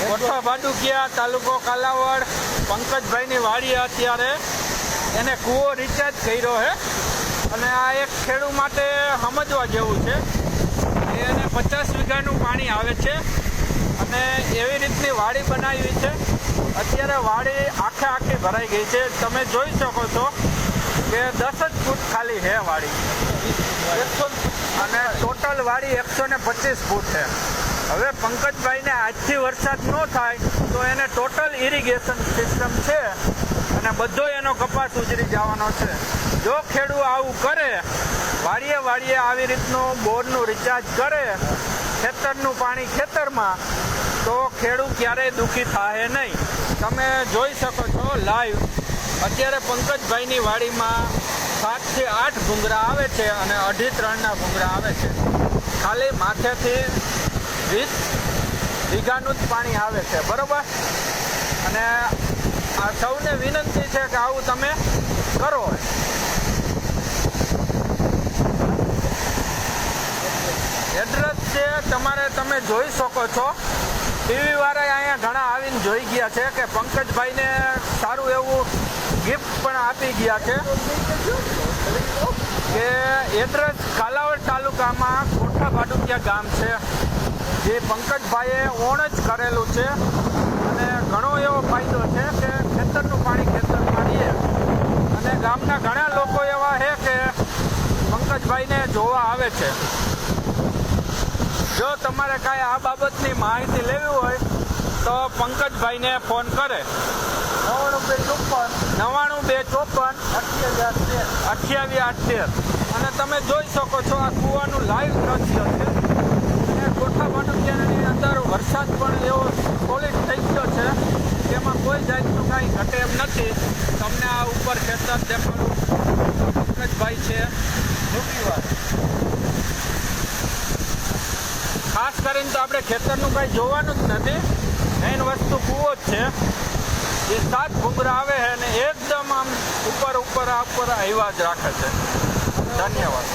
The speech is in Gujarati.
કોઠા ભાડુકિયા, તાલુકો કાલાવડ, પંકજભાઈની વાડી અત્યારે એને કૂવો રિચાર્જ કર્યો છે અને આ એક ખેડૂત માટે સમજવા જેવું છે. એને 50 વીઘાનું પાણી આવે છે અને એવી રીતની વાડી બનાવી છે. અત્યારે વાડી આખે ભરાઈ ગઈ છે. તમે જોઈ શકો છો કે 10 જ ફૂટ ખાલી છે વાડી અને ટોટલ વાડી 125 ફૂટ છે. હવે પંકજભાઈને આજથી વરસાદ ન થાય તો એને ટોટલ ઇરિગેશન સિસ્ટમ છે અને બધો એનો કપાસ ઉજરી જવાનો છે. જો ખેડૂત આવું કરે, વાડીએ આવી રીતનું બોરનું રિચાર્જ કરે, ખેતરનું પાણી ખેતરમાં, તો ખેડૂત ક્યારેય દુઃખી થાય નહીં. તમે જોઈ શકો છો લાઈવ અત્યારે પંકજભાઈની વાડીમાં 7 થી 8 ભૂંગળા આવે છે અને 2.5-3 ભૂંગળા આવે છે. ખાલી માથેથી 20 વીઘાનું જ પાણી આવે છે, બરોબર. અને આ સૌને વિનંતી છે કે આવું તમે કરો. એડ્રેસ છે તમારે, તમે જોઈ શકો છો. ટીવી વાળા અહીંયા ઘણા આવીને જોઈ ગયા છે કે પંકજભાઈને સારું એવું ગિફ્ટ પણ આપી ગયા છે કે એડ્રેસ કાલાવડ તાલુકામાં કોઠા ભાડુકિયા ગામ છે, જે પંકજભાઈએ ઓણ જ કરેલું છે અને ઘણો એવો ફાયદો છે કે ખેતરનું પાણી ખેતરમાં રહીએ. અને ગામના ઘણા લોકો એવા છે કે પંકજભાઈને જોવા આવે છે. જો તમારે કાંઈ આ બાબતની માહિતી લેવી હોય તો પંકજભાઈને ફોન કરે 9924582813. અને તમે જોઈ શકો છો આ કૂવાનું લાઈવ દ્રશ્ય છે. અને કોઠા ભાડુકિયાની અંદર વરસાદ પણ એવો સોલિડ થઈ ગયો છે કે એમાં કોઈ જાતનું કાંઈ ઘટે એમ નથી. તમને આ ઉપર ખેતર દેખાડું, પંકજભાઈ છે. ખાસ કરીને તો આપણે ખેતરનું કાંઈ જોવાનું જ નથી. મેઇન વસ્તુ કૂવો જ છે. જે 7 ભૂંગળા આવે છે અને એકદમ આમ ઉપર આવ્યા જ રાખે છે. ધન્યવાદ.